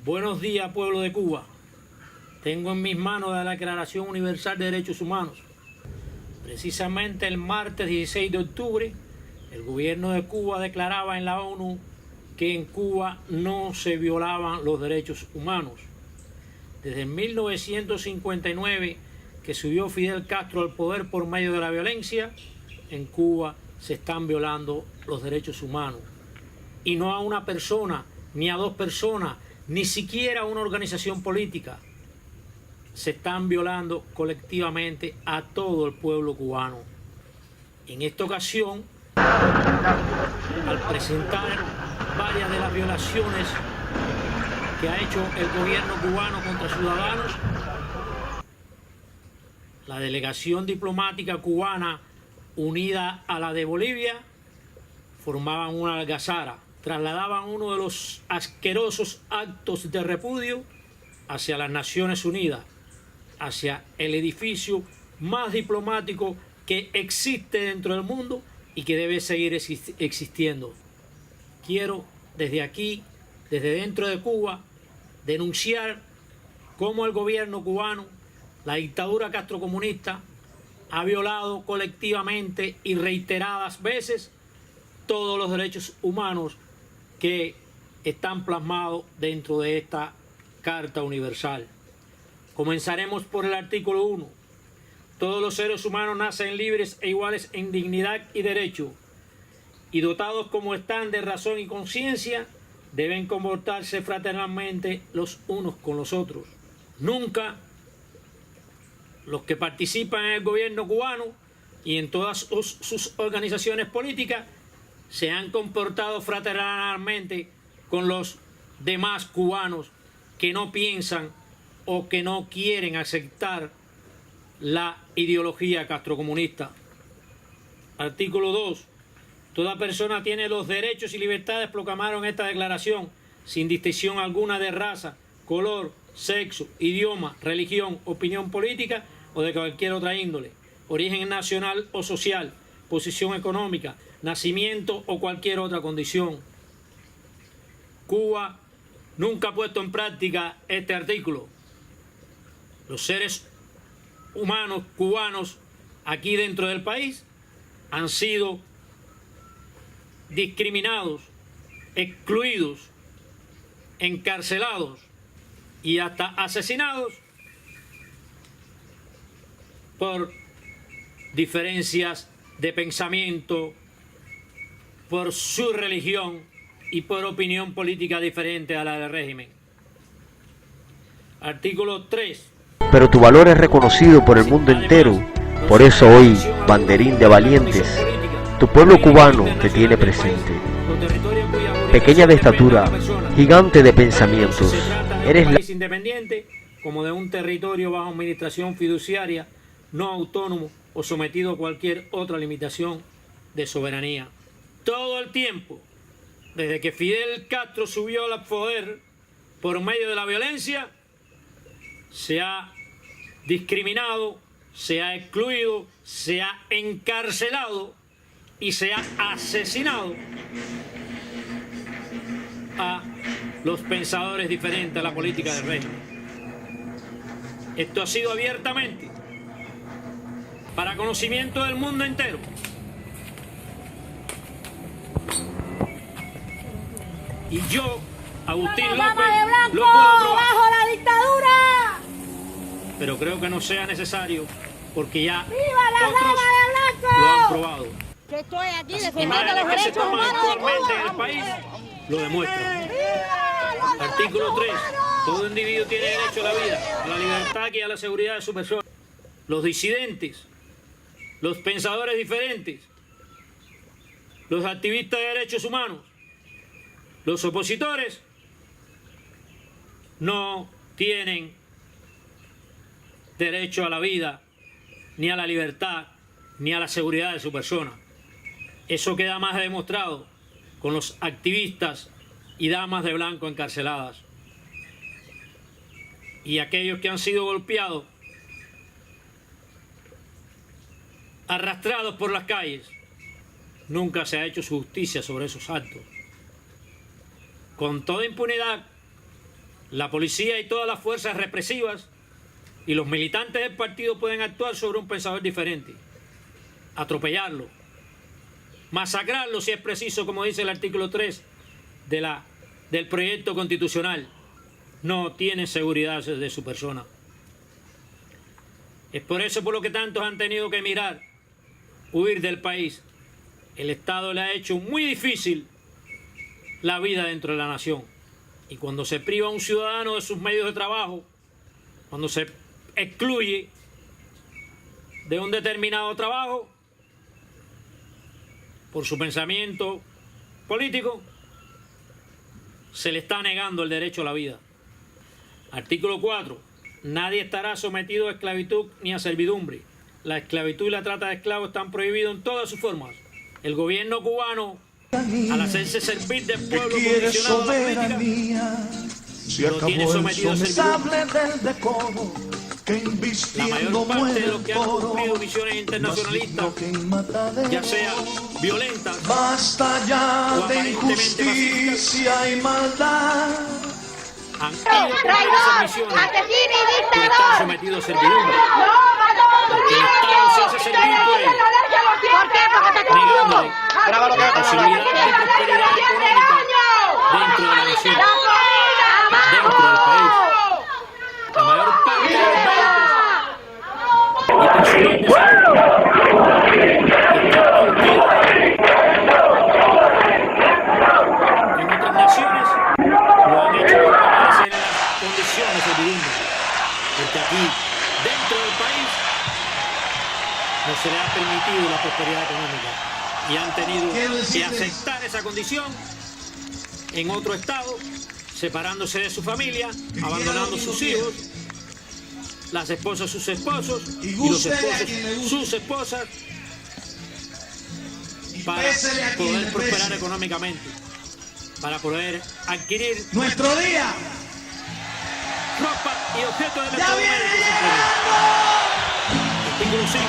Buenos días, pueblo de Cuba. Tengo en mis manos la Declaración Universal de Derechos Humanos. Precisamente el martes 16 de octubre, el gobierno de Cuba declaraba en la ONU que en Cuba no se violaban los derechos humanos. Desde 1959, que subió Fidel Castro al poder por medio de la violencia, en Cuba se están violando los derechos humanos. Y no a una persona, ni a dos personas, ni siquiera a una organización política. Se están violando colectivamente a todo el pueblo cubano. En esta ocasión, al presentar varias de las violaciones que ha hecho el gobierno cubano contra ciudadanos, la delegación diplomática cubana unida a la de Bolivia formaban una algazara, trasladaban uno de los asquerosos actos de repudio hacia las Naciones Unidas, hacia el edificio más diplomático que existe dentro del mundo y que debe seguir existiendo. Quiero desde aquí, desde dentro de Cuba, denunciar cómo el gobierno cubano, la dictadura castrocomunista, ha violado colectivamente y reiteradas veces todos los derechos humanos que están plasmados dentro de esta Carta Universal. Comenzaremos por el artículo 1. Todos los seres humanos nacen libres e iguales en dignidad y derecho, y dotados como están de razón y conciencia, deben comportarse fraternalmente los unos con los otros. Nunca los que participan en el gobierno cubano y en todas sus organizaciones políticas se han comportado fraternalmente con los demás cubanos que no piensan o que no quieren aceptar la ideología castrocomunista. Artículo 2. Toda persona tiene los derechos y libertades proclamados en esta declaración, sin distinción alguna de raza, color, sexo, idioma, religión, opinión política o de cualquier otra índole, origen nacional o social, posición económica, nacimiento o cualquier otra condición. Cuba nunca ha puesto en práctica este artículo. Los seres humanos cubanos aquí dentro del país han sido discriminados, excluidos, encarcelados y hasta asesinados por diferencias de pensamiento, por su religión y por opinión política diferente a la del régimen. Artículo 3. Pero tu valor es reconocido por el mundo entero, por eso hoy, banderín de valientes, tu pueblo cubano te tiene presente. Pequeña de estatura, gigante de pensamientos, eres la... independiente como de un territorio bajo administración fiduciaria, no autónomo o sometido a cualquier otra limitación de soberanía. Todo el tiempo, desde que Fidel Castro subió al poder por medio de la violencia, se ha discriminado, se ha excluido, se ha encarcelado y se ha asesinado a los pensadores diferentes a la política del régimen. Esto ha sido abiertamente para conocimiento del mundo entero. Y yo, Agustín López, lo puedo probar. ¡Bajo la dictadura! Pero creo que no sea necesario, porque ya ¡Viva la otros dama de blanco! lo han probado. Yo estoy aquí Las defendiendo imágenes los que se derechos toman humanos de actualmente en el Cuba. país lo demuestran. ¡Viva los Artículo 3. derechos humanos! Todo individuo tiene derecho a la vida, a la libertad y a la seguridad de su persona. Los disidentes, los pensadores diferentes, los activistas de derechos humanos, los opositores, no tienen derecho a la vida, ni a la libertad, ni a la seguridad de su persona. Eso queda más demostrado con los activistas y damas de blanco encarceladas. Y aquellos que han sido golpeados, arrastrados por las calles, nunca se ha hecho justicia sobre esos actos. Con toda impunidad, La policía y todas las fuerzas represivas y los militantes del partido pueden actuar sobre un pensador diferente, atropellarlo, masacrarlo si es preciso, como dice el artículo 3 del proyecto constitucional. No tiene seguridad de su persona. Es por eso por lo que tantos han tenido que emigrar, huir del país. El Estado le ha hecho muy difícil la vida dentro de la nación. Y cuando se priva a un ciudadano de sus medios de trabajo, cuando se excluye de un determinado trabajo por su pensamiento político, se le está negando el derecho a la vida. Artículo 4. Nadie estará sometido a esclavitud ni a servidumbre. La esclavitud y la trata de esclavos están prohibidos en todas sus formas. El gobierno cubano, al hacerse servir del pueblo condicionado a la política, lo tiene sometido a servidumbre. La mayor parte de los que han cumplido misiones internacionalistas, ya sea violentas o aparentemente pacíficas, y maldad. han ido a cumplir esas misiones por estar sometidos a servidumbre. Porque el Estado se hace servir por ellos, negándole la posibilidad de prosperidad económica dentro de la nación, dentro del país. La mayor parte de los médicos y personal de salud en otras naciones lo han hecho por permanecer en las condiciones de servidumbre, porque aquí, dentro del país, no se le ha permitido la prosperidad económica y han tenido que aceptar esa condición en otro estado, separándose de su familia, abandonando sus hijos, las esposas sus esposos y los esposos sus esposas, para poder prosperar económicamente, para poder adquirir Nuestro día. ropa y objetos de ¡Ya mercado viene médico. Artículo 5.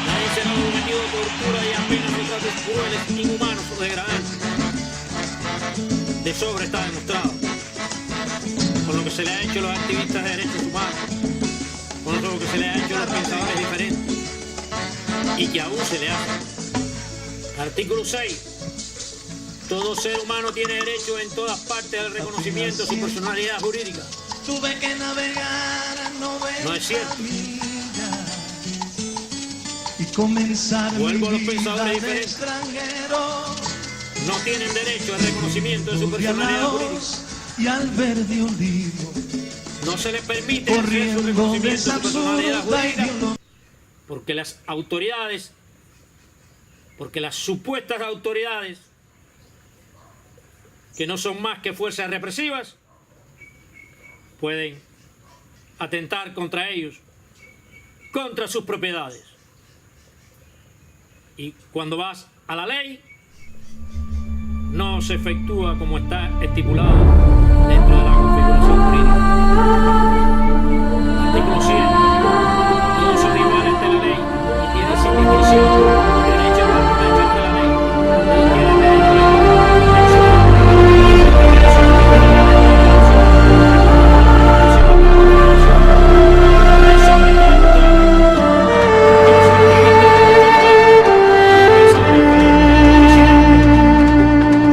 Nadie será sometido a tortura y a penas o tratos crueles, inhumanos o degradantes. De sobra está demostrado, con lo que se le ha hecho a los activistas de derechos humanos, con lo que se le ha hecho a los pensadores diferentes, y que aún se le hace. Artículo 6. Todo ser humano tiene derecho en todas partes al reconocimiento de su personalidad jurídica. Tuve que navegar a 90 No es cierto. millas y comenzar Vuelvo a los mi pensadores vida de diferentes. extranjero. No tienen derecho al reconocimiento de su personalidad jurídica. Y al ver de un libro No se les permite ejercer su corriendo de reconocimiento de esa su personalidad absurda jurídica ideología. porque las autoridades, porque las supuestas autoridades, que no son más que fuerzas represivas, pueden atentar contra ellos, contra sus propiedades. Y cuando vas a la ley, no se efectúa como está estipulado dentro de la configuración jurídica. Artículo 100. Todos son iguales ante la ley y tienen sin distinción derecho a la protección de la ley. Todos tienen derecho a la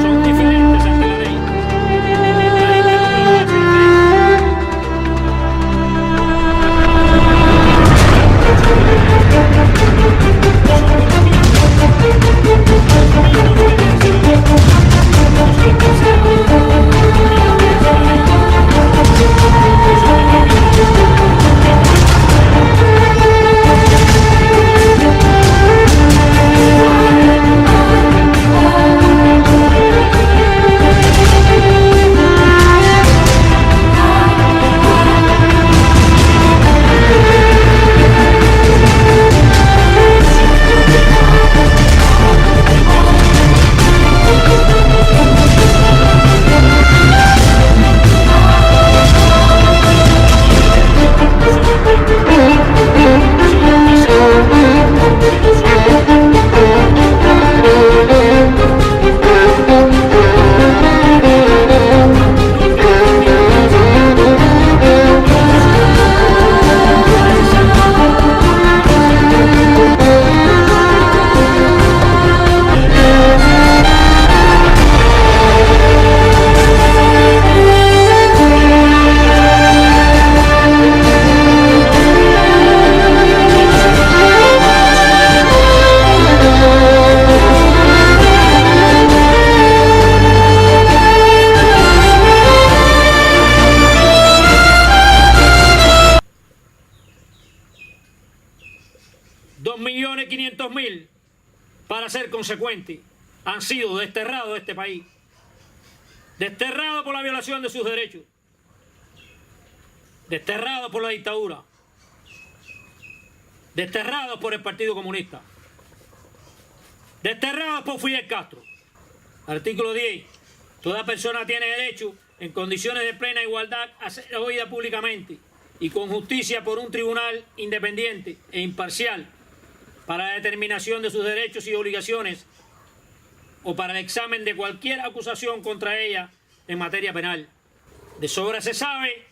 son diferentes ante la ley. Nadie 500.000, para ser consecuente, han sido desterrados de este país. Desterrados por la violación de sus derechos. Desterrados por la dictadura. Desterrados por el Partido Comunista. Desterrados por Fidel Castro. Artículo 10. Toda persona tiene derecho, en condiciones de plena igualdad, a ser oída públicamente y con justicia por un tribunal independiente e imparcial para la determinación de sus derechos y obligaciones o para el examen de cualquier acusación contra ella en materia penal. De sobra se sabe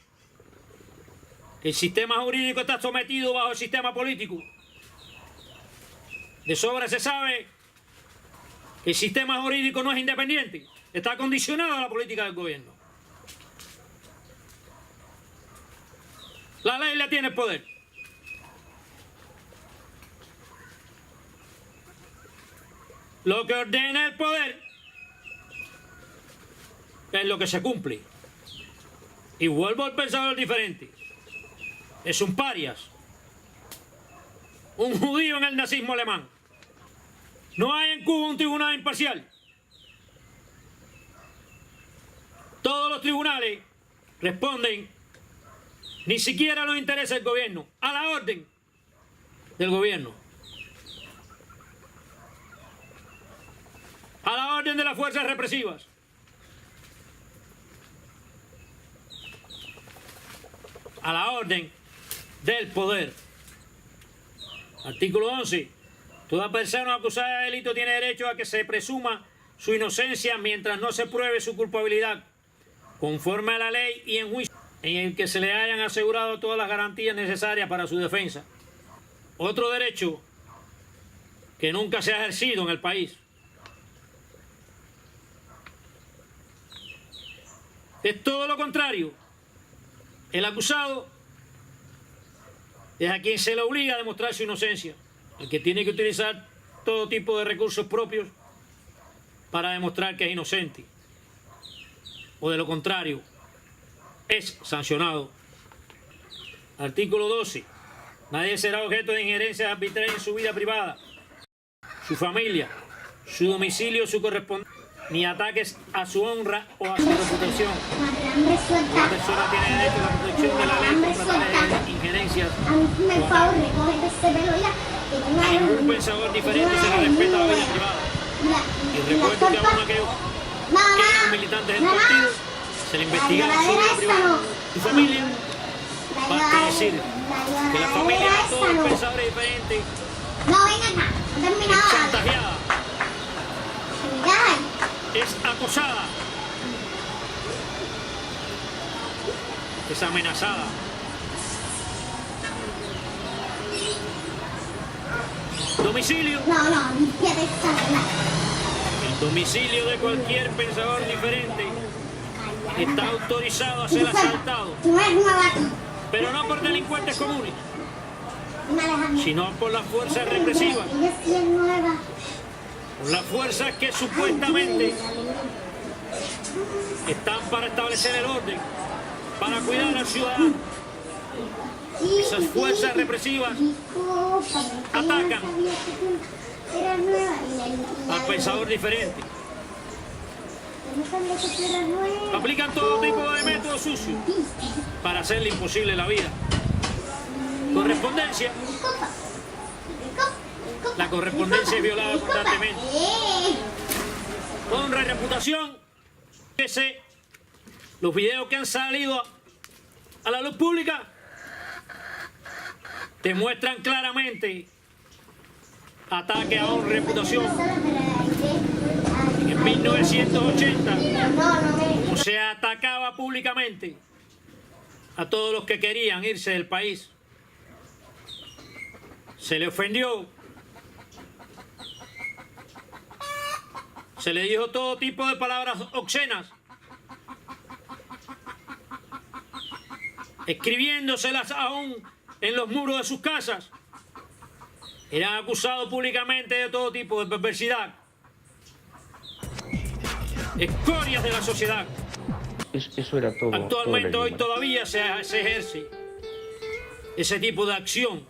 que el sistema jurídico está sometido bajo el sistema político. De sobra se sabe que el sistema jurídico no es independiente, está condicionado a la política del gobierno. La ley le tiene el poder. Lo que ordena el poder es lo que se cumple. Y vuelvo al pensador diferente. Es un parias. Un judío en el nazismo alemán. No hay en Cuba un tribunal imparcial. Todos los tribunales responden ni siquiera a los intereses del gobierno, a la orden del gobierno. A la orden de las fuerzas represivas. A la orden del poder. Artículo 11. Toda persona acusada de delito tiene derecho a que se presuma su inocencia mientras no se pruebe su culpabilidad, conforme a la ley y en juicio en el que se le hayan asegurado todas las garantías necesarias para su defensa. Otro derecho que nunca se ha ejercido en el país. Es todo lo contrario. El acusado es a quien se le obliga a demostrar su inocencia, el que tiene que utilizar todo tipo de recursos propios para demostrar que es inocente. O de lo contrario, es sancionado. Artículo 12. Nadie será objeto de injerencias arbitrarias en su vida privada, su familia, su domicilio, su correspondencia, ni ataques a su honra o a su reputación. La persona tiene derecho a la protección de la ley contra tales injerencias. A ningún pensador diferente se le respeta la vida privada. Y recuerdo que aún aquellos que eran militantes del partido se le investigaba su vida privada. Su familia, basta decir que la familia de todos los pensadores diferentes es chantajeada, es acosada, es amenazada. Domicilio. El domicilio de cualquier pensador diferente está autorizado a ser asaltado, pero no por delincuentes comunes, sino por las fuerzas represivas, por las fuerzas que supuestamente están para establecer el orden, para cuidar al ciudadano. Esas fuerzas represivas atacan al pensador diferente. Aplican todo tipo de métodos sucios para hacerle imposible la vida. Correspondencia. La correspondencia es violada constantemente. Honra y reputación. Los videos que han salido a la luz pública demuestran claramente ataque a honra y reputación. En 1980, como se atacaba públicamente a todos los que querían irse del país, se le ofendió, se le dijo todo tipo de palabras obscenas, escribiéndoselas aún en los muros de sus casas. Eran acusados públicamente de todo tipo de perversidad, escorias de la sociedad. Eso era todo. Actualmente hoy todavía se ejerce ese tipo de acción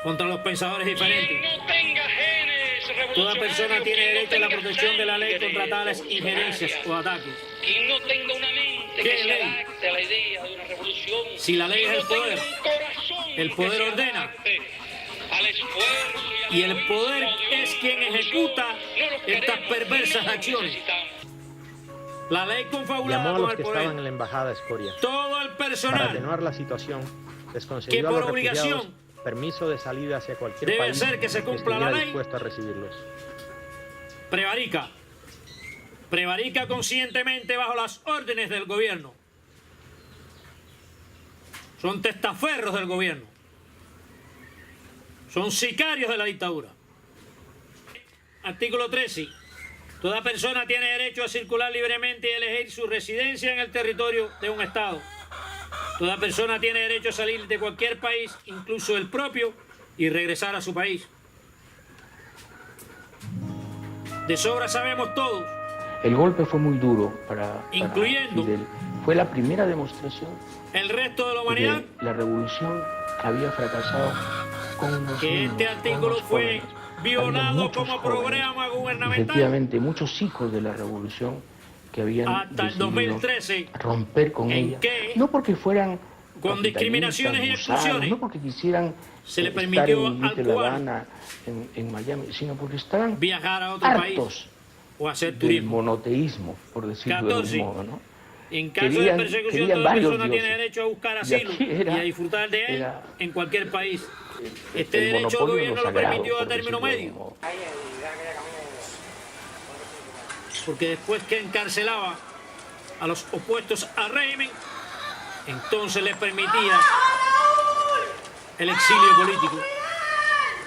contra los pensadores diferentes. Toda persona tiene derecho a la protección de la ley contra tales injerencias o ataques. Quien no tenga una mente ¿Qué que se ley? adapte a la idea de una revolución, Si la ley es el poder que se ordena. adapte al esfuerzo Y a la el poder lucha de es una quien revolución, ejecuta no lo estas queremos, perversas no lo acciones. necesitamos. La ley Llamó confabulada a con los el que estaban en poder. la embajada Escoria. Todo el Para personal atenuar la situación, les que concedió a por los refugiados obligación permiso de salida hacia cualquier debe país hacer que se cumpla la estuviera ley. dispuesto a recibirlos. prevarica conscientemente bajo las órdenes del gobierno. Son testaferros del gobierno. Son sicarios de la dictadura. Artículo 13. Toda persona tiene derecho a circular libremente y elegir su residencia en el territorio de un estado. Toda persona tiene derecho a salir de cualquier país, incluso el propio, y regresar a su país. De sobra sabemos todos, El golpe fue muy duro para Incluyendo Fidel. Fue la primera demostración el resto de la de humanidad, que la revolución había fracasado con los que niños, este con artículo los fue jóvenes. violado Había muchos como jóvenes. programa gubernamental Efectivamente, muchos hijos de la revolución que habían hasta el decidido 2013, romper con en ella, que, no porque fueran con discriminaciones y capitalistas, exclusiones, no porque quisieran se le estar permitió en al Little cubano Havana, en Miami, sino porque estaban viajar a otro país hartos o hacer del turismo. monoteísmo, por decirlo 14. de algún modo, ¿no? En caso Querían- de persecución, querían toda varios persona tiene dioses. derecho a buscar Y asilo aquí y a disfrutar de él era en cualquier país. Este el derecho el monopolio gobierno de lo sagrado, permitió a por término decirlo de medio, algún modo. porque después que encarcelaba a los opuestos al régimen, entonces les permitía el exilio político.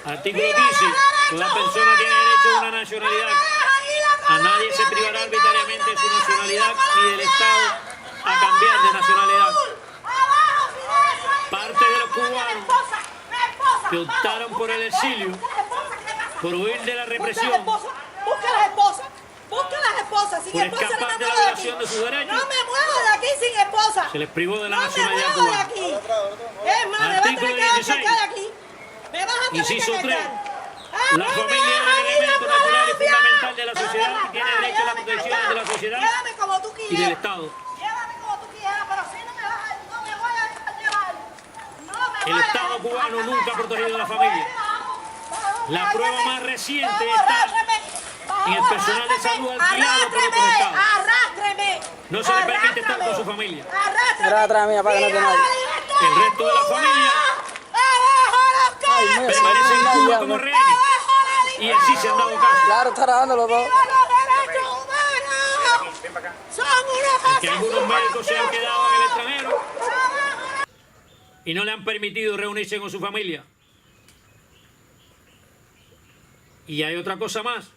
Artículo 15. Toda persona tiene derecho a una nacionalidad. A nadie se privará arbitrariamente de su nacionalidad ni del Estado a cambiar de nacionalidad. Parte de los cubanos que optaron por el exilio, por huir de la represión, Busca las esposas. Busca las esposas. Sin por esposa no escapar me de la muevo de aquí. violación de sus derechos, No me muevo de aquí sin esposa. se les privó de la No me nacionalidad muevo de cubana. aquí. Es más, me vas a Artículo tener que dar 16. sacar de aquí. Me vas a tener Inciso que 3. sacar. La familia es un elemento natural y fundamental de la sociedad y tiene derecho a la protección de la sociedad Llévame como tú y del quieras. Estado. Llévame como tú quieras, pero si no me vas a, no me voy a dejar llevar. No me El voy a Estado dejar cubano llevar. nunca ha protegido a la familia. La prueba más reciente Vamos, está arrástreme. en el personal de salud alquilado por otros Arrástreme, estados. arrástreme. No se le permite estar con su familia. Arrástrame. El resto de la familia ¡Abajo los cabos! permanece en Cuba como rehenes y así se han dado caso. Claro, está grabando los dos. ¡Viva los derechos humanos! ¡Son unos Que algunos médicos se han quedado en el extranjero y no le han permitido reunirse con su familia. Y hay otra cosa más.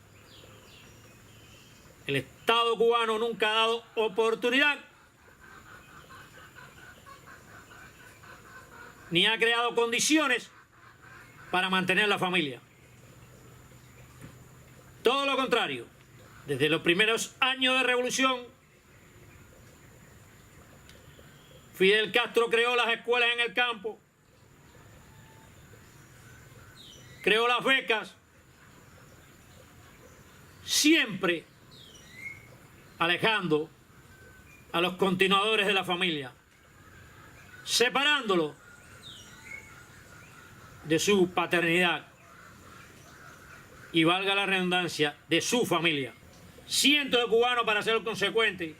El Estado cubano nunca ha dado oportunidad ni ha creado condiciones para mantener la familia. Todo lo contrario. Desde los primeros años de revolución, Fidel Castro creó las escuelas en el campo, creó las becas, siempre alejando a los continuadores de la familia, separándolos de su paternidad y, valga la redundancia, de su familia. Cientos de cubanos, para ser consecuentes,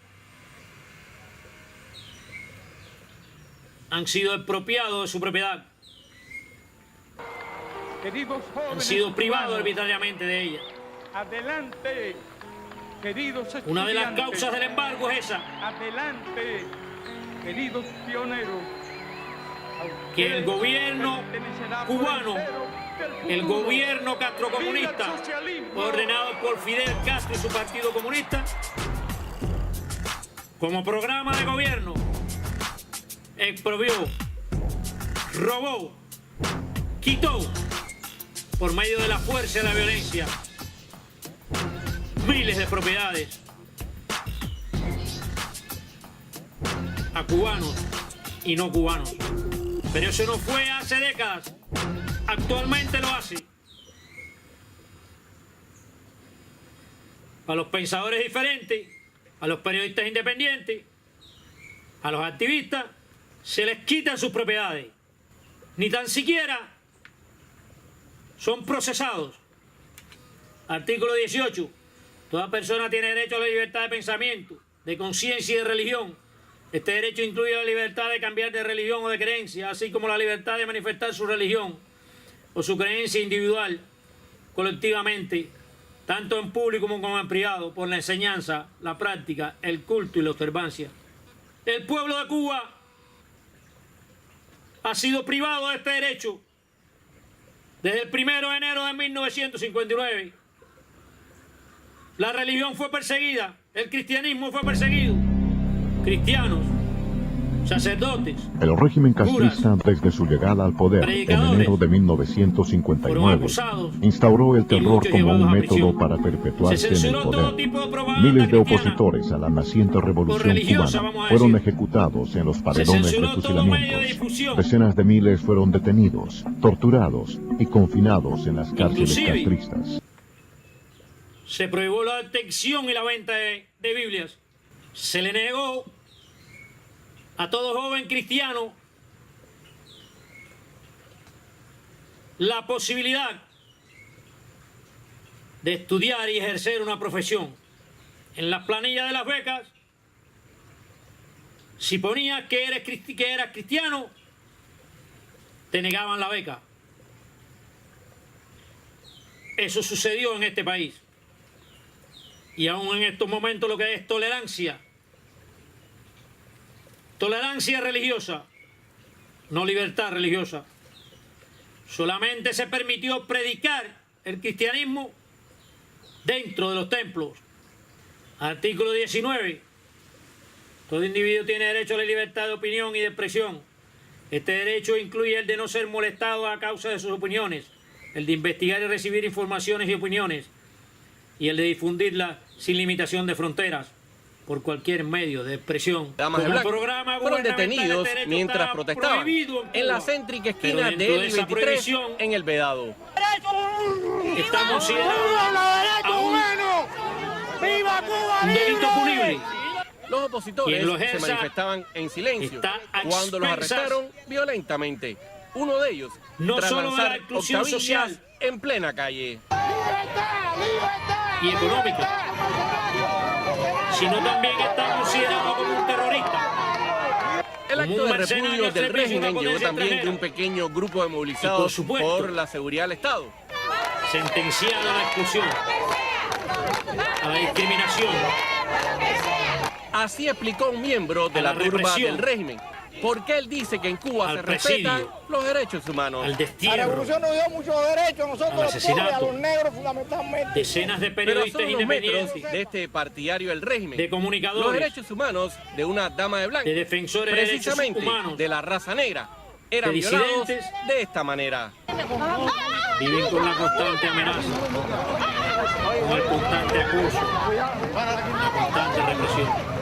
han sido expropiados de su propiedad, Queridos han jóvenes sido privados cubanos, arbitrariamente de ella. adelante, queridos estudiantes. Una de las causas del embargo es esa, Adelante, queridos pioneros. que el gobierno cubano, el gobierno castrocomunista, ordenado por Fidel Castro y su partido comunista, como programa de gobierno, expropió, robó, quitó, por medio de la fuerza y la violencia, miles de propiedades a cubanos y no cubanos. Pero eso no fue hace décadas. actualmente lo hace. A los pensadores diferentes, a los periodistas independientes, a los activistas, se les quitan sus propiedades. Ni tan siquiera son procesados. Artículo 18. Toda persona tiene derecho a la libertad de pensamiento, de conciencia y de religión. Este derecho incluye la libertad de cambiar de religión o de creencia, así como la libertad de manifestar su religión o su creencia individual, colectivamente, tanto en público como en privado, por la enseñanza, la práctica, el culto y la observancia. El pueblo de Cuba ha sido privado de este derecho desde el 1 de enero de 1959. La religión fue perseguida, el cristianismo fue perseguido. Cristianos, sacerdotes, el régimen castrista, desde su llegada al poder en enero de 1959, instauró el terror como un método para perpetuarse en el poder. Miles de opositores a la naciente revolución cubana fueron ejecutados en los paredones de fusilamientos. Decenas de miles fueron detenidos, torturados y confinados en las cárceles castristas. Se prohibió la detección y la venta de Biblias. Se le negó a todo joven cristiano la posibilidad de estudiar y ejercer una profesión. En las planillas de las becas, si ponías que eras cristiano, te negaban la beca. Eso sucedió en este país. Y aún en estos momentos lo que es tolerancia religiosa, no libertad religiosa. Solamente se permitió predicar el cristianismo dentro de los templos. Artículo 19. Todo individuo tiene derecho a la libertad de opinión y de expresión. Este derecho incluye el de no ser molestado a causa de sus opiniones, el de investigar y recibir informaciones y opiniones, y el de difundirlas sin limitación de fronteras, por cualquier medio de expresión. Damas de blanco fueron detenidos mientras protestaban en la céntrica esquina del 23 en El Vedado. Está considerado aún un delito punible. Los opositores se manifestaban en silencio cuando los arrestaron violentamente. Uno de ellos tras lanzar octavillas en plena calle. Y económica, sino también está considerado como un terrorista. El acto de repudio del régimen llegó también de un pequeño grupo de movilizados por la seguridad del Estado. Sentenciado a la exclusión, a la discriminación. Así explicó un miembro de la turba del régimen. Porque él dice que en Cuba se respetan los derechos humanos. Al destierro, la revolución nos dio muchos derechos a nosotros, al asesinato, a los negros fundamentalmente. Decenas de periodistas independientes, de este partidario del régimen, de comunicadores, los derechos humanos de una dama de blanco, de defensores de derechos humanos, de la raza negra, eran violados de esta manera. Viven con la constante amenaza, con el constante acoso, la constante represión.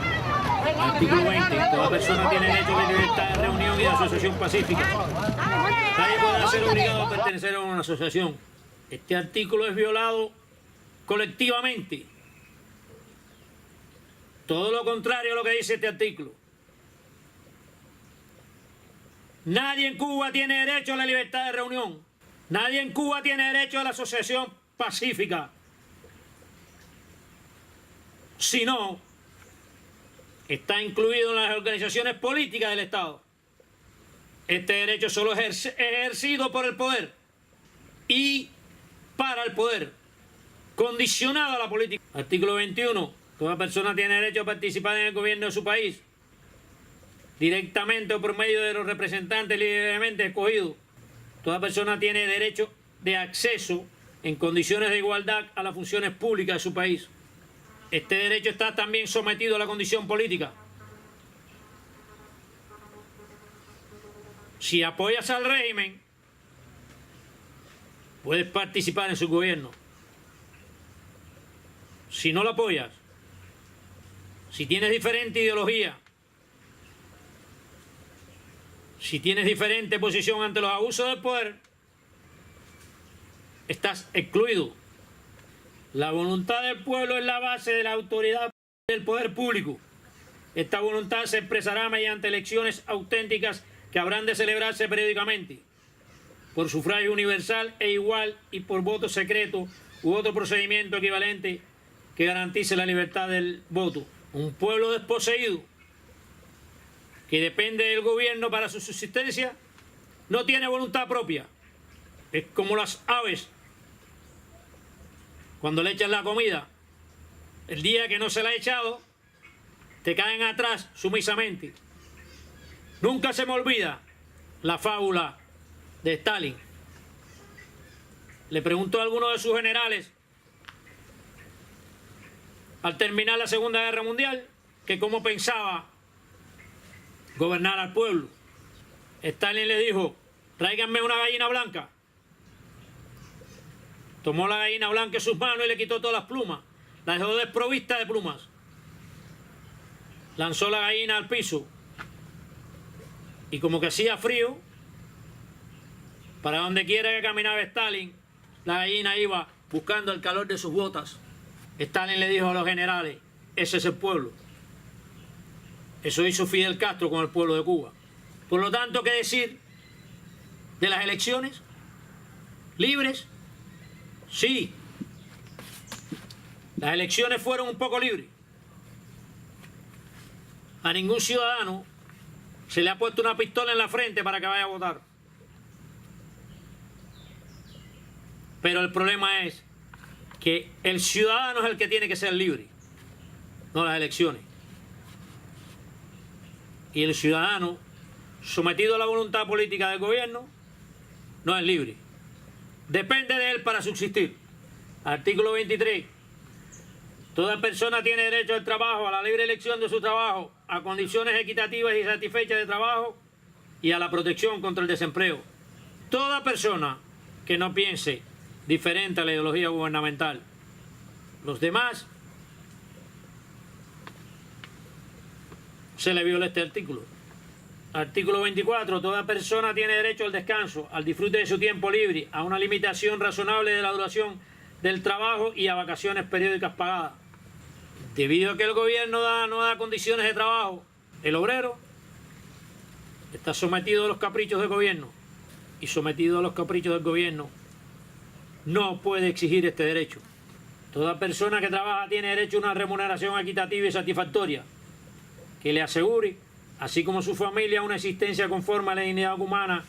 Artículo 20. Toda persona tiene derecho de libertad de reunión y de asociación pacífica. Nadie podrá ser obligado a pertenecer a una asociación. Este artículo es violado colectivamente. Todo lo contrario a lo que dice este artículo. Nadie en Cuba tiene derecho a la libertad de reunión. Nadie en Cuba tiene derecho a la asociación pacífica. Si no, está incluido en las organizaciones políticas del Estado. Este derecho solo es ejercido por el poder y para el poder, condicionado a la política. Artículo 21. Toda persona tiene derecho a participar en el gobierno de su país, directamente o por medio de los representantes libremente escogidos. Toda persona tiene derecho de acceso en condiciones de igualdad a las funciones públicas de su país. Este derecho está también sometido a la condición política. Si apoyas al régimen, puedes participar en su gobierno. Si no lo apoyas, si tienes diferente ideología, si tienes diferente posición ante los abusos del poder, estás excluido. La voluntad del pueblo es la base de la autoridad del poder público. Esta voluntad se expresará mediante elecciones auténticas que habrán de celebrarse periódicamente, por sufragio universal e igual y por voto secreto u otro procedimiento equivalente que garantice la libertad del voto. Un pueblo desposeído que depende del gobierno para su subsistencia no tiene voluntad propia. Es como las aves cuando le echan la comida. El día que no se la ha echado, te caen atrás sumisamente. Nunca se me olvida la fábula de Stalin. Le preguntó a alguno de sus generales al terminar la Segunda Guerra Mundial que cómo pensaba gobernar al pueblo. Stalin le dijo: tráiganme una gallina blanca. Tomó la gallina blanca en sus manos y le quitó todas las plumas. La dejó desprovista de plumas. Lanzó la gallina al piso y como que hacía frío, para donde quiera que caminaba Stalin, la gallina iba buscando el calor de sus botas. Stalin le dijo a los generales: ese es el pueblo. Eso hizo Fidel Castro con el pueblo de Cuba. Por lo tanto, ¿qué decir de las elecciones? ¿Libres? Sí. Las elecciones fueron un poco libres. A ningún ciudadano se le ha puesto una pistola en la frente para que vaya a votar. Pero el problema es que el ciudadano es el que tiene que ser libre, no las elecciones. Y el ciudadano, sometido a la voluntad política del gobierno, no es libre. Depende de él para subsistir. Artículo 23. Toda persona tiene derecho al trabajo, a la libre elección de su trabajo, a condiciones equitativas y satisfechas de trabajo y a la protección contra el desempleo. Toda persona que no piense diferente a la ideología gubernamental. Los demás se le viola este artículo. Artículo 24. Toda persona tiene derecho al descanso, al disfrute de su tiempo libre, a una limitación razonable de la duración del trabajo y a vacaciones periódicas pagadas. Debido a que el gobierno no da condiciones de trabajo, el obrero está sometido a los caprichos del gobierno, y sometido a los caprichos del gobierno no puede exigir este derecho. Toda persona que trabaja tiene derecho a una remuneración equitativa y satisfactoria que le asegure, así como su familia, una existencia conforme a la dignidad humana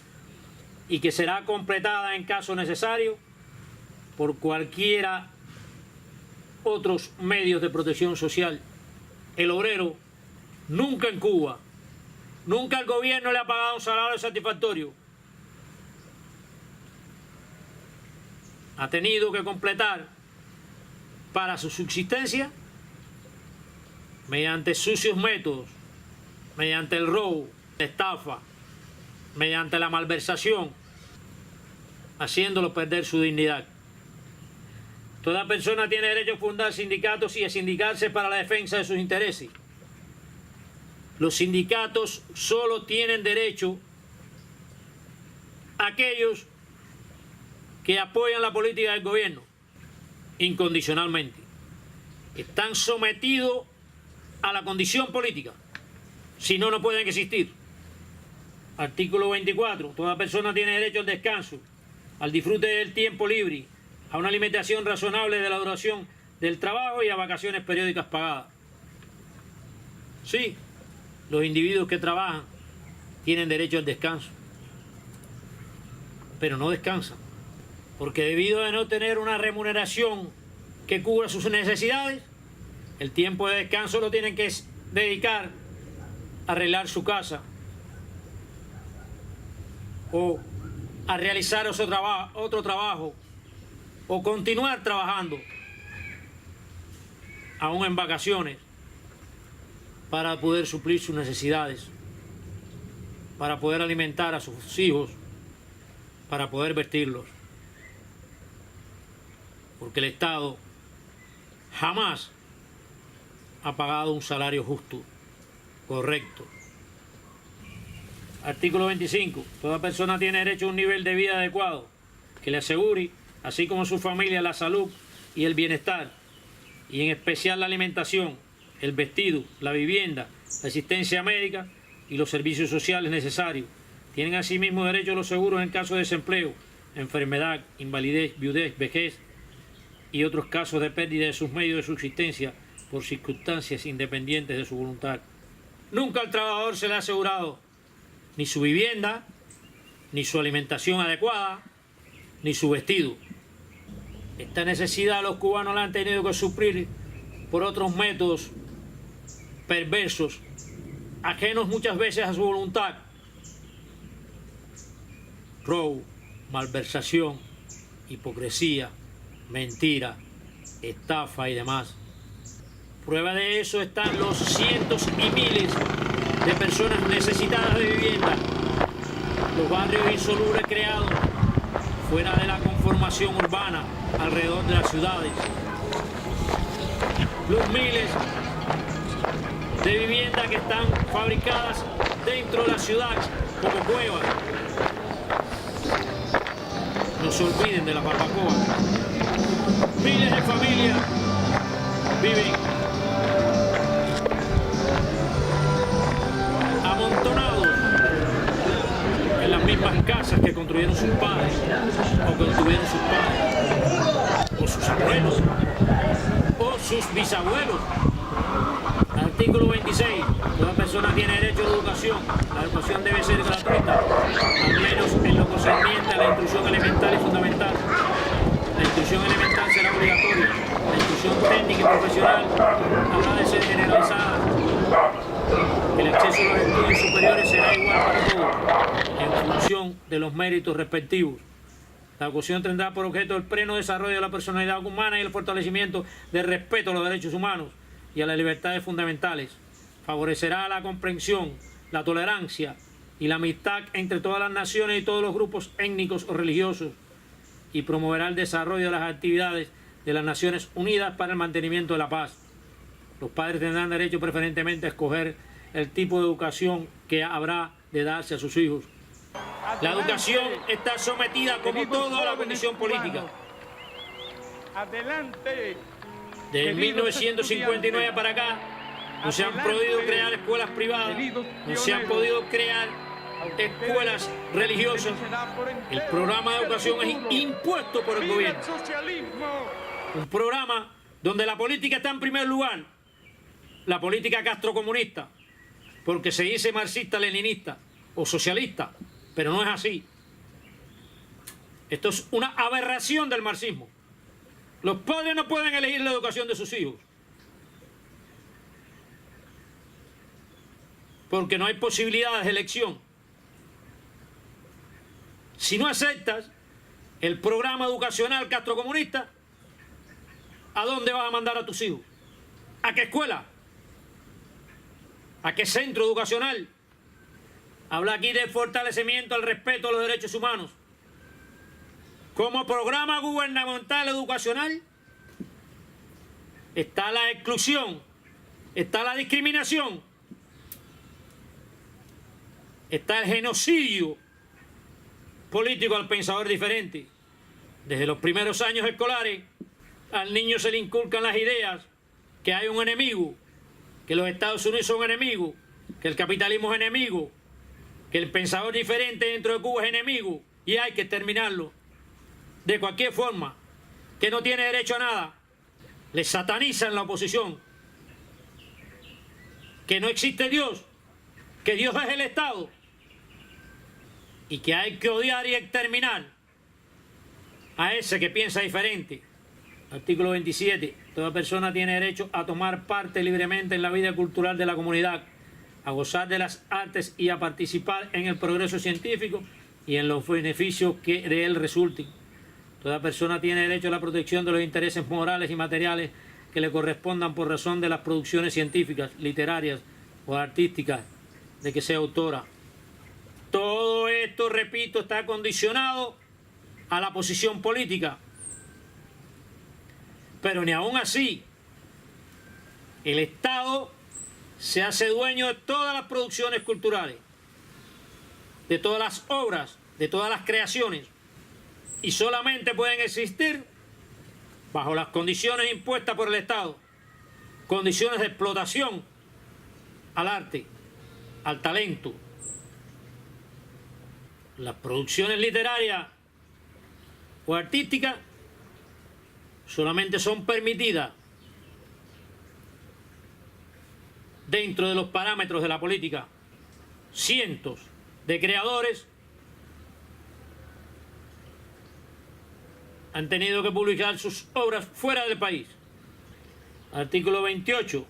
y que será completada en caso necesario por cualquiera otros medios de protección social. El obrero nunca en Cuba, nunca el gobierno le ha pagado un salario satisfactorio. Ha tenido que completar para su subsistencia mediante sucios métodos, mediante el robo, la estafa, mediante la malversación, haciéndolo perder su dignidad. Toda persona tiene derecho a fundar sindicatos y a sindicarse para la defensa de sus intereses. Los sindicatos solo tienen derecho a aquellos que apoyan la política del gobierno incondicionalmente. Están sometidos a la condición política. Si no, no pueden existir. Artículo 24. Toda persona tiene derecho al descanso, al disfrute del tiempo libre, a una limitación razonable de la duración del trabajo y a vacaciones periódicas pagadas. Sí, los individuos que trabajan tienen derecho al descanso, pero no descansan, porque debido a no tener una remuneración que cubra sus necesidades, el tiempo de descanso lo tienen que dedicar a arreglar su casa o a realizar otro trabajo o continuar trabajando aún en vacaciones para poder suplir sus necesidades, para poder alimentar a sus hijos, para poder vestirlos. Porque el Estado jamás ha pagado un salario justo, correcto. Artículo 25. Toda persona tiene derecho a un nivel de vida adecuado que le asegure así como su familia, la salud y el bienestar, y en especial la alimentación, el vestido, la vivienda, la asistencia médica y los servicios sociales necesarios. Tienen asimismo derecho a los seguros en caso de desempleo, enfermedad, invalidez, viudez, vejez y otros casos de pérdida de sus medios de subsistencia por circunstancias independientes de su voluntad. Nunca al trabajador se le ha asegurado ni su vivienda, ni su alimentación adecuada, ni su vestido. Esta necesidad los cubanos la han tenido que suplir por otros métodos perversos, ajenos muchas veces a su voluntad. Robo, malversación, hipocresía, mentira, estafa y demás. Prueba de eso están los cientos y miles de personas necesitadas de vivienda, los barrios insalubres creados fuera de la conformación urbana alrededor de las ciudades, los miles de viviendas que están fabricadas dentro de la ciudad como cuevas. No se olviden de la barbacoa. Miles de familias viven amontonados en las mismas casas que construyeron sus padres o que tuvieron sus padres o sus abuelos o sus bisabuelos. Artículo 26. Toda persona tiene derecho a la educación. La educación debe ser gratuita, al menos en lo concerniente a la instrucción elemental y fundamental. La instrucción elemental será obligatoria. La instrucción técnica y profesional habrá de ser generalizada. El acceso a los estudios superiores será igual para todos, en función de los méritos respectivos. La educación tendrá por objeto el pleno desarrollo de la personalidad humana y el fortalecimiento del respeto a los derechos humanos y a las libertades fundamentales. Favorecerá la comprensión, la tolerancia y la amistad entre todas las naciones y todos los grupos étnicos o religiosos, y promoverá el desarrollo de las actividades de las Naciones Unidas para el mantenimiento de la paz. Los padres tendrán derecho preferentemente a escoger el tipo de educación que habrá de darse a sus hijos. La educación está sometida, como todo, a la condición política. Adelante. Desde 1959 para acá no se han podido crear escuelas privadas, no se han podido crear escuelas religiosas. El programa de educación es impuesto por el gobierno. Un programa donde la política está en primer lugar, la política castrocomunista, porque se dice marxista-leninista o socialista, pero no es así. Esto es una aberración del marxismo. Los padres no pueden elegir la educación de sus hijos, porque no hay posibilidades de elección. Si no aceptas el programa educacional castrocomunista, ¿a dónde vas a mandar a tus hijos? ¿A qué escuela? ¿A qué centro educacional? Habla aquí de fortalecimiento al respeto a los derechos humanos. Como programa gubernamental educacional está la exclusión, está la discriminación, está el genocidio político al pensador diferente. Desde los primeros años escolares al niño se le inculcan las ideas que hay un enemigo, que los Estados Unidos son enemigos, que el capitalismo es enemigo, que el pensador diferente dentro de Cuba es enemigo y hay que terminarlo de cualquier forma, que no tiene derecho a nada. Le satanizan la oposición, que no existe Dios, que Dios es el Estado y que hay que odiar y exterminar a ese que piensa diferente. Artículo 27. Toda persona tiene derecho a tomar parte libremente en la vida cultural de la comunidad, a gozar de las artes y a participar en el progreso científico y en los beneficios que de él resulten. Toda persona tiene derecho a la protección de los intereses morales y materiales que le correspondan por razón de las producciones científicas, literarias o artísticas de que sea autora. Todo esto, repito, está condicionado a la posición política. Pero ni aún así, el Estado se hace dueño de todas las producciones culturales, de todas las obras, de todas las creaciones. y solamente pueden existir bajo las condiciones impuestas por el Estado, condiciones de explotación al arte, al talento. Las producciones literarias o artísticas solamente son permitidas dentro de los parámetros de la política. Cientos de creadores han tenido que publicar sus obras fuera del país. Artículo 28.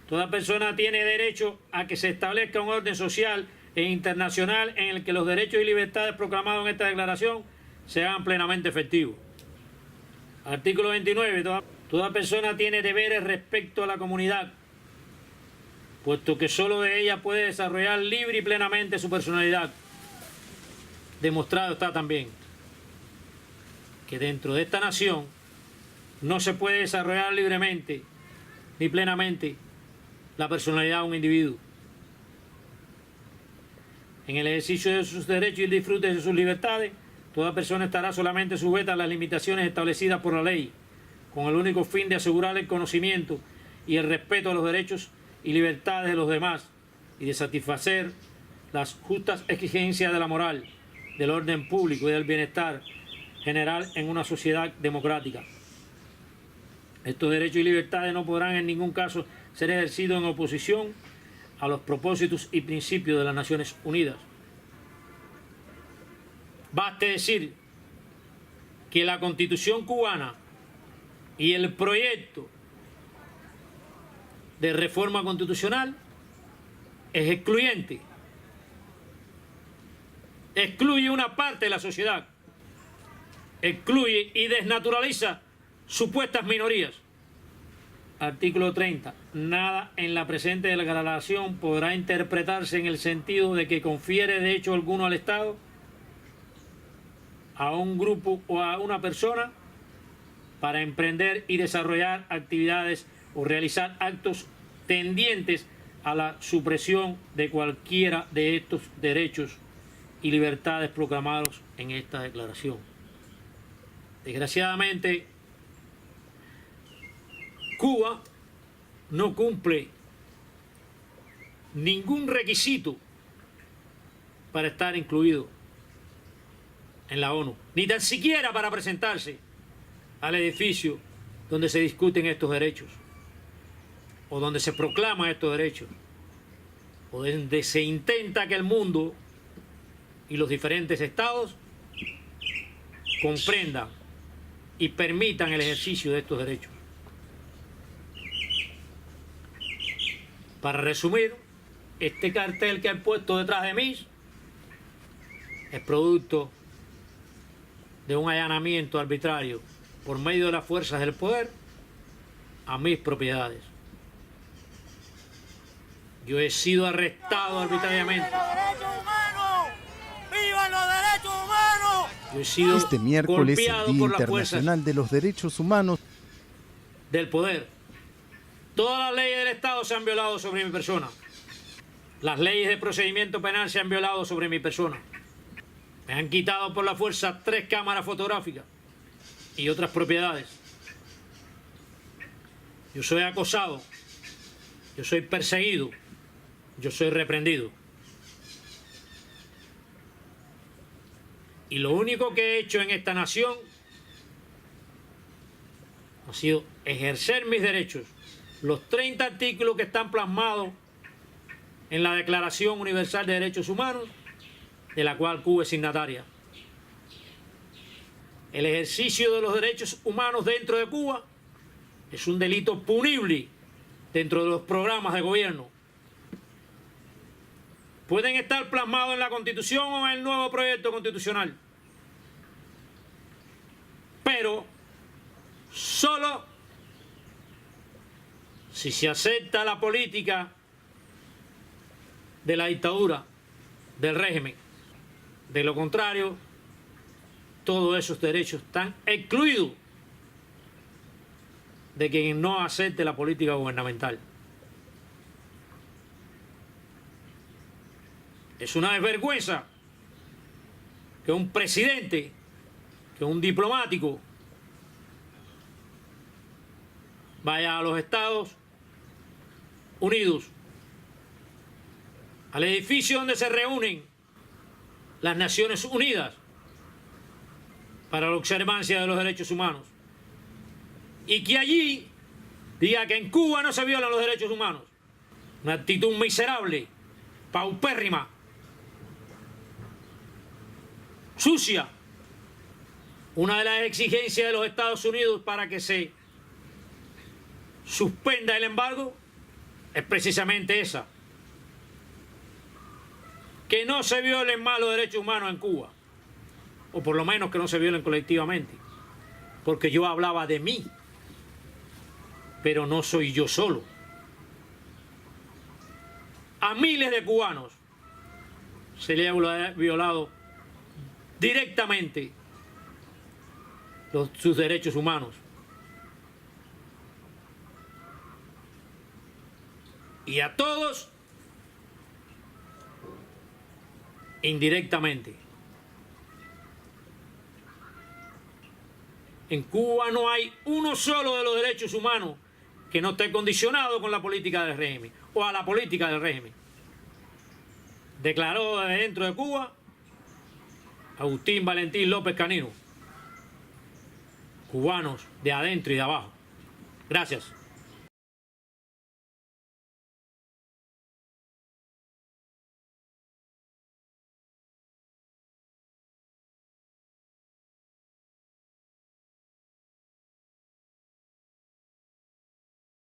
Toda persona tiene derecho a que se establezca un orden social e internacional en el que los derechos y libertades proclamados en esta declaración sean plenamente efectivos. Artículo 29. Toda persona tiene deberes respecto a la comunidad, puesto que solo de ella puede desarrollar libre y plenamente su personalidad. Demostrado está también que dentro de esta nación no se puede desarrollar libremente ni plenamente la personalidad de un individuo. En el ejercicio de sus derechos y el disfrute de sus libertades, toda persona estará solamente sujeta a las limitaciones establecidas por la ley, con el único fin de asegurar el conocimiento y el respeto a los derechos y libertades de los demás y de satisfacer las justas exigencias de la moral, del orden público y del bienestar general en una sociedad democrática. Estos derechos y libertades no podrán en ningún caso ser ejercidos en oposición a los propósitos y principios de las Naciones Unidas. Baste decir que la Constitución cubana y el proyecto de reforma constitucional es excluyente. Excluye una parte de la sociedad. Excluye y desnaturaliza supuestas minorías. Artículo 30. Nada en la presente declaración podrá interpretarse en el sentido de que confiere derecho alguno al Estado, a un grupo o a una persona para emprender y desarrollar actividades o realizar actos tendientes a la supresión de cualquiera de estos derechos y libertades proclamados en esta declaración. Desgraciadamente, Cuba no cumple ningún requisito para estar incluido en la ONU, ni tan siquiera para presentarse al edificio donde se discuten estos derechos, o donde se proclaman estos derechos, o donde se intenta que el mundo y los diferentes estados comprendan y permitan el ejercicio de estos derechos. Para resumir, este cartel que he puesto detrás de mí es producto de un allanamiento arbitrario por medio de las fuerzas del poder a mis propiedades. Yo he sido arrestado arbitrariamente. ¡Vivan los derechos humanos! Yo he sido este miércoles, el Día Internacional de los Derechos Humanos del poder. Todas las leyes del Estado se han violado sobre mi persona. Las leyes de procedimiento penal se han violado sobre mi persona. Me han quitado por la fuerza 3 cámaras fotográficas y otras propiedades. Yo soy acosado, yo soy perseguido, yo soy reprendido. Y lo único que he hecho en esta nación ha sido ejercer mis derechos. Los 30 artículos que están plasmados en la Declaración Universal de Derechos Humanos, de la cual Cuba es signataria. El ejercicio de los derechos humanos dentro de Cuba es un delito punible dentro de los programas de gobierno. Pueden estar plasmados en la Constitución o en el nuevo proyecto constitucional, pero solo si se acepta la política de la dictadura, del régimen. De lo contrario, todos esos derechos están excluidos de quien no acepte la política gubernamental. Es una desvergüenza que un presidente que un diplomático vaya a los Estados Unidos, al edificio donde se reúnen las Naciones Unidas para la observancia de los derechos humanos, y que allí diga que en Cuba no se violan los derechos humanos. Una actitud miserable, paupérrima, sucia. Una de las exigencias de los Estados Unidos para que se suspenda el embargo es precisamente esa: que no se violen más los derechos humanos en Cuba, o por lo menos que no se violen colectivamente, porque yo hablaba de mí, pero no soy yo solo. A miles de cubanos se les ha violado directamente sus derechos humanos. Y a todos indirectamente. En Cuba no hay uno solo de los derechos humanos que no esté condicionado con la política del régimen o a la política del régimen. Declaró desde dentro de Cuba Agustín Valentín López Canino. Cubanos de adentro y de abajo. Gracias.